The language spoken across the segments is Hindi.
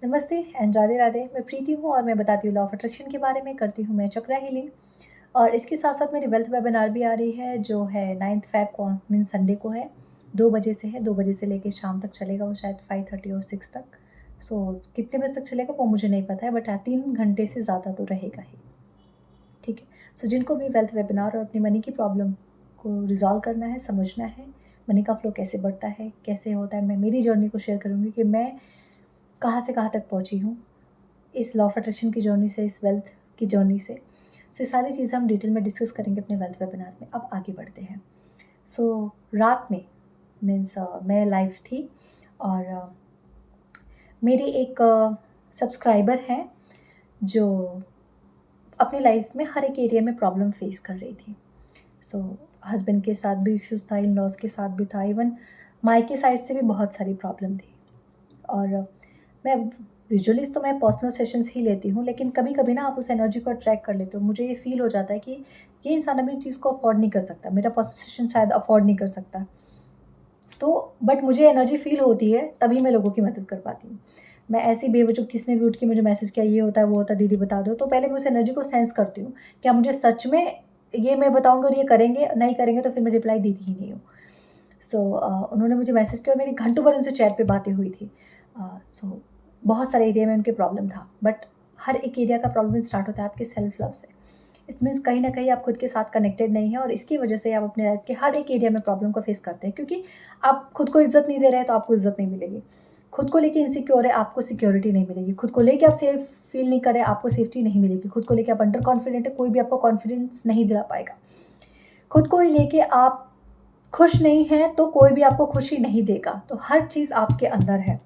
नमस्ते एंड राधे राधे। मैं प्रीति हूँ और मैं बताती हूँ लॉ ऑफ अट्रैक्शन के बारे में, करती हूँ मैं चक्रा हीलिंग। और इसके साथ साथ मेरी वेल्थ वेबिनार भी आ रही है जो है 9th फ़ेब को मीन संडे को है। 2 बजे से है, 2 बजे से लेके शाम तक चलेगा वो, शायद 5:30 और 6 तक। कितने बजे तक चलेगा वो मुझे नहीं पता है, बट हाँ 3 घंटे से ज़्यादा तो रहेगा ही। ठीक है। जिनको भी वेल्थ वेबिनार और अपनी मनी की प्रॉब्लम को रिज़ॉल्व करना है, समझना है, मनी का फ्लो कैसे बढ़ता है, कैसे होता है, मैं मेरी जर्नी को शेयर करूँगी कि मैं कहाँ से कहाँ तक पहुँची हूँ, इस लॉ ऑफ अट्रैक्शन की जर्नी से, इस वेल्थ की जर्नी से। ये सारी चीज़ें हम डिटेल में डिस्कस करेंगे अपने वेल्थ वेबिनार में। अब आगे बढ़ते हैं। रात में मीन्स मैं लाइव थी और मेरे एक सब्सक्राइबर हैं जो अपनी लाइफ में हर एक एरिया में प्रॉब्लम फेस कर रही थी। हस्बैंड के साथ भी इश्यूज़ था, इन-लॉज़ के साथ भी था, इवन मायके साइड से भी बहुत सारी प्रॉब्लम थी। और मैं यूजुअली तो मैं पर्सनल सेशंस ही लेती हूँ, लेकिन कभी-कभी ना आप उस एनर्जी को अट्रैक्ट कर लेते हो। मुझे ये फ़ील हो जाता है कि ये इंसान अभी चीज़ को अफ़ोर्ड नहीं कर सकता, मेरा पर्सनल सेशन शायद अफ़ोर्ड नहीं कर सकता। बट मुझे एनर्जी फ़ील होती है, तभी मैं लोगों की मदद कर पाती हूँ। मैं ऐसी बेवजह किसी ने भी उठ के मुझे मैसेज किया, ये होता है, वो होता है, दीदी बता दो, तो पहले मैं उस एनर्जी को सेंस करती हूँ। क्या मुझे सच में ये मैं बताऊँगी और ये करेंगे? नहीं करेंगे तो फिर मैं रिप्लाई देती ही नहीं हूँ। उन्होंने मुझे मैसेज किया और मेरी घंटों भर उनसे चैट पे बातें हुई थी। बहुत सारे एरिया में उनके प्रॉब्लम था, बट हर एक एरिया का प्रॉब्लम स्टार्ट होता है आपके सेल्फ लव से। इट मीन्स कहीं न कहीं आप खुद के साथ कनेक्टेड नहीं हैं और इसकी वजह से आप अपने लाइफ के हर एक एरिया में प्रॉब्लम को फेस करते हैं, क्योंकि आप खुद को इज़्ज़त नहीं दे रहे हैं तो आपको इज़्ज़त नहीं मिलेगी। खुद को लेके इनसिक्योर है, आपको सिक्योरिटी नहीं मिलेगी। खुद को लेके आप सेफ फील नहीं कर रहे, आपको सेफ्टी नहीं मिलेगी। खुद को लेके आप अंडर कॉन्फिडेंट है, कोई भी आपको कॉन्फिडेंस नहीं दिला पाएगा। खुद को ही लेके आप खुश नहीं हैं, तो कोई भी आपको खुशी नहीं देगा। तो हर चीज़ आपके अंदर है।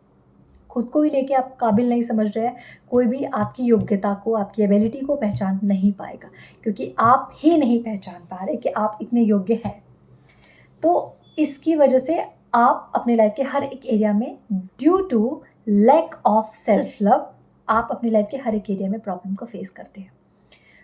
खुद को ही लेके आप काबिल नहीं समझ रहे हैं, कोई भी आपकी योग्यता को, आपकी एबिलिटी को पहचान नहीं पाएगा, क्योंकि आप ही नहीं पहचान पा रहे कि आप इतने योग्य हैं। तो इसकी वजह से आप अपनी लाइफ के हर एक एरिया में due to lack of self love, आप अपनी लाइफ के हर एक एरिया में प्रॉब्लम को फेस करते हैं।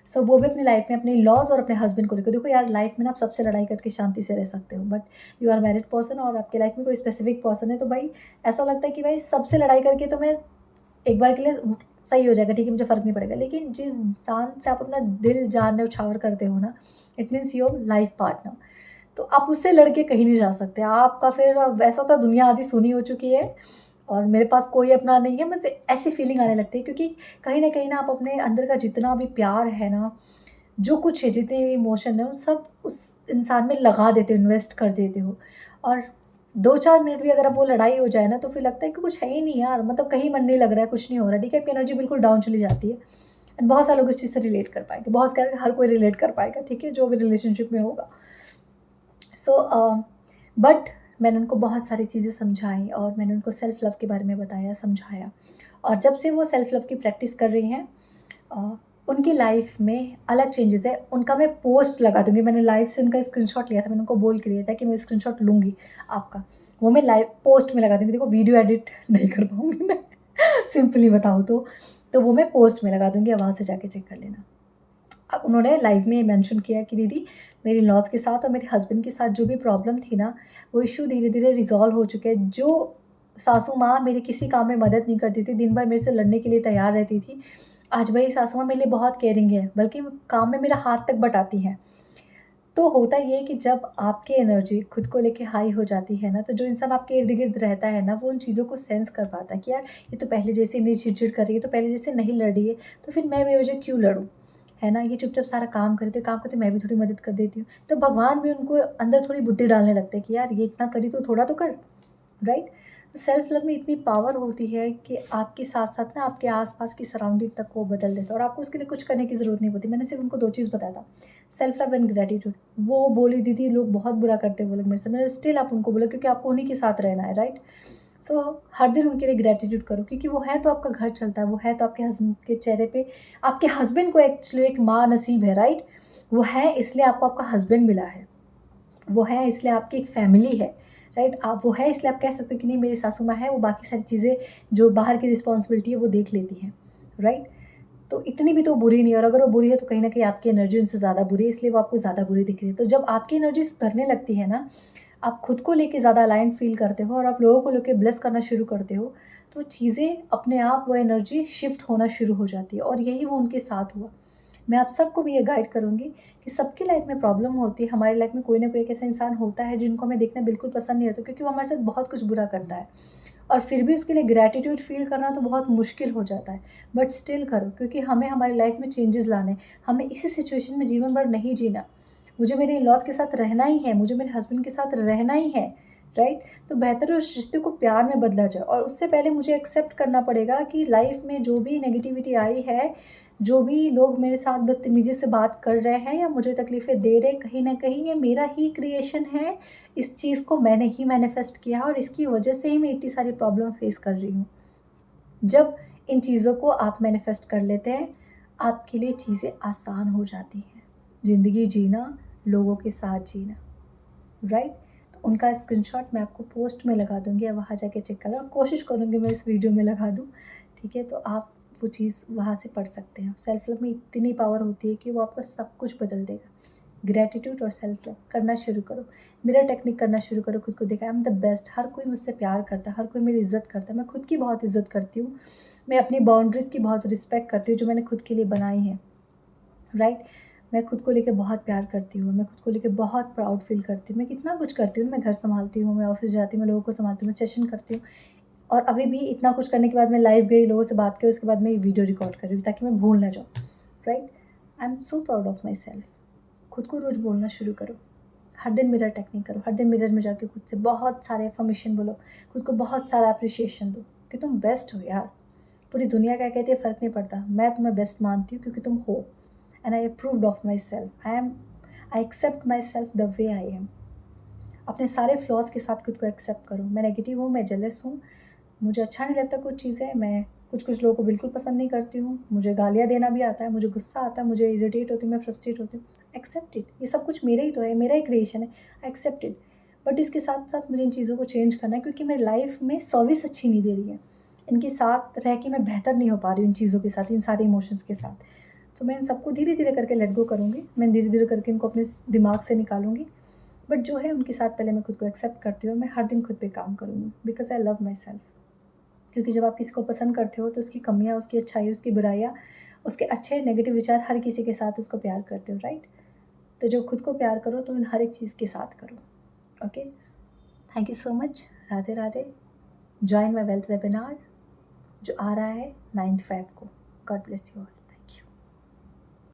वो भी अपनी लाइफ में अपने लॉज़ और अपने हस्बैंड को लेकर। देखो यार, लाइफ में ना आप सबसे लड़ाई करके शांति से रह सकते हो, but you are married person और आपकी लाइफ में कोई स्पेसिफिक पर्सन है, तो भाई ऐसा लगता है कि भाई सबसे लड़ाई करके तो मैं एक बार के लिए सही हो जाएगा, ठीक है, मुझे फ़र्क नहीं पड़ेगा। लेकिन जिस इंसान से आप अपना दिल, जान न्यौछावर करते हो ना, it means your life partner, तो आप उससे लड़ के कहीं नहीं जा सकते। आपका फिर वैसा तो दुनिया आधी सुनी हो चुकी है और मेरे पास कोई अपना नहीं है, मुझे ऐसी फीलिंग आने लगती है, क्योंकि कहीं न कहीं ना आप अपने अंदर का जितना भी प्यार है ना, जो कुछ है, जितने भी इमोशन है, वो सब उस इंसान में लगा देते हो, इन्वेस्ट कर देते हो। और 2-4 मिनट भी अगर अब वो लड़ाई हो जाए ना, तो फिर लगता है कि कुछ है ही नहीं यार, मतलब कहीं मन नहीं लग रहा है, कुछ नहीं हो रहा है, ठीक है? आपकी एनर्जी बिल्कुल डाउन चली जाती है। एंड बहुत सारे लोग इस चीज़ से रिलेट कर पाएँगे, बहुत सारे, हर कोई रिलेट कर पाएगा, ठीक है? जो भी रिलेशनशिप में होगा। सो बट मैंने उनको बहुत सारी चीज़ें समझाई और मैंने उनको सेल्फ लव के बारे में बताया, समझाया। और जब से वो सेल्फ लव की प्रैक्टिस कर रही हैं, अ, उनकी लाइफ में अलग चेंजेस है। उनका मैं पोस्ट लगा दूँगी, मैंने लाइव से उनका स्क्रीनशॉट लिया था, मैंने उनको बोल के लिया था कि मैं स्क्रीनशॉट लूँगी आपका, वो मैं लाइव पोस्ट में लगा दूँगी। देखो वीडियो एडिट नहीं कर पाऊँगी मैं सिंपली बताऊँ तो वो मैं पोस्ट में लगा दूँगी, आप वहाँ से जाके चेक कर लेना। अब उन्होंने लाइव में मेंशन किया कि दीदी, मेरे इन-लॉज़ के साथ और मेरे हस्बैंड के साथ जो भी प्रॉब्लम थी ना, वो इश्यू धीरे-धीरे रिज़ॉल्व हो चुके हैं। जो सासू माँ मेरी किसी काम में मदद नहीं करती थी, दिन भर मेरे से लड़ने के लिए तैयार रहती थी, आज वही सासू माँ मेरे लिए बहुत केयरिंग है, बल्कि काम में मेरा हाथ तक बटाती हैं। तो होता ये है कि जब आपकी एनर्जी खुद को लेके हाई हो जाती है ना, तो जो इंसान आपके इर्द-गिर्द रहता है ना, वो उन चीज़ों को सेंस कर पाता है कि यार, ये तो पहले जैसे नहीं चिड़-चिड़ कर रही है, तो पहले जैसे नहीं लड़ रही है, तो फिर मैं बेवजह क्यों लड़ूँ? है ना? ये चुपचाप सारा काम करते, काम करते मैं भी थोड़ी मदद कर देती हूँ। तो भगवान भी उनको अंदर थोड़ी बुद्धि डालने लगते हैं कि यार, ये इतना करी तो थोड़ा तो कर। राइट? सेल्फ लव में इतनी पावर होती है कि आपके साथ-साथ ना आपके आस-पास की सराउंडिंग तक को बदल देता है और आपको उसके लिए कुछ करने की ज़रूरत नहीं होती। मैंने सिर्फ़ उनको 2 चीज़ बताया था, सेल्फ लव एंड ग्रैटिट्यूड। वो बोली, दीदी लोग बहुत बुरा करते हैं वो लोग मेरे से। मैंने स्टिल आप उनको बोला, क्योंकि आपको उन्हीं के साथ रहना है, राइट? हर दिन उनके लिए ग्रैटिट्यूड करो, क्योंकि वो है तो आपका घर चलता है, वो है तो आपके हस्बैंड के चेहरे पे, आपके हस्बैंड को एक्चुअली एक माँ नसीब है, राइट? वो है इसलिए आपको आपका हस्बैंड मिला है। वो है इसलिए आपकी एक फैमिली है, राइट? आप वो है इसलिए आप कह सकते हो कि नहीं, मेरी सासू माँ है, वो बाकी सारी चीज़ें जो बाहर की रिस्पॉन्सिबिलिटी है वो देख लेती हैं, राइट? तो इतनी भी तो बुरी नहीं है, और अगर वो बुरी है तो कहीं न कहीं आपकी एनर्जी उनसे ज़्यादा बुरी है, इसलिए वो आपको ज़्यादा बुरी दिख रही है। तो जब आपकी एनर्जी सुधरने लगती है ना, आप खुद को लेके ज़्यादा अलाइन्ड फ़ील करते हो और आप लोगों को लेके ब्लेस करना शुरू करते हो, तो चीज़ें अपने आप वो एनर्जी शिफ्ट होना शुरू हो जाती है और यही वो उनके साथ हुआ। मैं आप सबको भी ये गाइड करूँगी कि सबकी लाइफ़ में प्रॉब्लम होती है, हमारी लाइफ़ में कोई ना कोई एक ऐसा इंसान होता है जिनको हमें देखना बिल्कुल पसंद नहीं आता क्योंकि वो हमारे साथ बहुत कुछ बुरा करता है और फिर भी उसके लिए ग्रैटिट्यूड फ़ील करना तो बहुत मुश्किल हो जाता है। बट स्टिल करो क्योंकि हमें हमारी लाइफ़ में चेंजेस लाने हैं, हमें इसी सिचुएशन में जीवन भर नहीं जीना। मुझे मेरे इन-लॉज़ के साथ रहना ही है, मुझे मेरे हस्बैंड के साथ रहना ही है, राइट? तो बेहतर है उस रिश्ते को प्यार में बदला जाए और उससे पहले मुझे एक्सेप्ट करना पड़ेगा कि लाइफ़ में जो भी नेगेटिविटी आई है, जो भी लोग मेरे साथ बदतमीज़ी से बात कर रहे हैं या मुझे तकलीफ़ें दे रहे हैं, कहीं न कहीं ये मेरा ही क्रिएशन है। इस चीज़ को मैंने ही मैनिफेस्ट किया है और इसकी वजह से ही मैं इतनी सारी प्रॉब्लम फेस कर रही हूँ। जब इन चीज़ों को आप मैनिफेस्ट कर लेते हैं, आपके लिए चीज़ें आसान हो जाती हैं। ज़िंदगी जीना, लोगों के साथ जीना, राइट? तो उनका स्क्रीनशॉट मैं आपको पोस्ट में लगा दूँगी, आप वहाँ जाके चेक करना और कोशिश करूँगी मैं इस वीडियो में लगा दूँ, ठीक है? तो आप वो चीज़ वहाँ से पढ़ सकते हैं। सेल्फ लव में इतनी पावर होती है कि वो आपका सब कुछ बदल देगा। ग्रैटिट्यूड और सेल्फ लव करना शुरू करो। मिरर टेक्निक करना शुरू करो, खुद को देखा आई एम द बेस्ट, हर कोई मुझसे प्यार करता है, हर कोई मेरी इज़्ज़त करता है। मैं खुद की बहुत इज़्ज़त करती हूँ। मैं अपनी बाउंड्रीज़ की बहुत रिस्पेक्ट करती हूँ जो मैंने खुद के लिए बनाई हैं, राइट? मैं खुद को लेके बहुत प्यार करती हूँ, मैं खुद को लेके बहुत प्राउड फ़ील करती हूँ। मैं कितना कुछ करती हूँ, मैं घर सँभालती हूँ, मैं ऑफ़िस जाती हूँ, मैं लोगों को सँभालती हूँ, मैं सेशन करती हूँ और अभी भी इतना कुछ करने के बाद मैं लाइव गई, लोगों से बात की, उसके बाद मैं ये वीडियो रिकॉर्ड कर रही हूँ ताकि मैं भूल ना जाऊँ, right? I am so proud of my self. खुद को रोज़ बोलना शुरू करो। हर दिन मिरर टेक्निक करो, हर दिन मिरर में जाके खुद से बहुत सारे अफ़र्मेशन बोलो, खुद को बहुत सारा एप्रिसिएशन दो कि तुम बेस्ट हो यार। पूरी दुनिया क्या कहती है फ़र्क नहीं पड़ता, मैं तुम्हें बेस्ट मानती हूँ क्योंकि तुम हो and I approved of myself. I accept myself the way I am. अपने सारे फ्लॉज़ के साथ खुद को एक्सेप्ट करो। मैं नेगेटिव हूँ, मैं जेलस हूँ, मुझे अच्छा नहीं लगता कुछ चीज़ें, मैं कुछ-कुछ लोगों को बिल्कुल पसंद नहीं करती हूँ, मुझे गालियाँ देना भी आता है, मुझे गुस्सा आता है, मुझे इरिटेट होती हूँ, मैं फ्रस्ट्रेट होती हूँ। एक्सेप्ट इट, ये सब कुछ मेरा ही तो है, मेरा ही क्रिएशन है, एक्सेप्ट इट। बट इसके साथ-साथ मुझे इन चीज़ों को चेंज करना है क्योंकि मेरी लाइफ़ में सर्विस अच्छी नहीं दे रही है। इनके साथ रह के मैं बेहतर नहीं हो पा रही हूँ इन चीज़ों के साथ, इन सारे इमोशंस के साथ। तो मैं इन सबको धीरे-धीरे करके लेट गो करूँगी, मैं धीरे-धीरे करके इनको अपने दिमाग से निकालूँगी। बट जो है उनके साथ पहले मैं खुद को एक्सेप्ट करती हूँ और मैं हर दिन खुद पे काम करूँगी because I love my self. क्योंकि जब आप किसी को पसंद करते हो तो उसकी कमियाँ, उसकी अच्छाई, उसकी बुराइयाँ, उसके अच्छे नेगेटिव विचार हर किसी के साथ उसको प्यार करते हो, राइट? तो जब खुद को प्यार करो तो इन हर एक चीज़ के साथ करो, okay? Thank you so much. Radhe Radhe. Join my wealth webinar जो आ रहा है 9th फ़ेब को। God bless you all.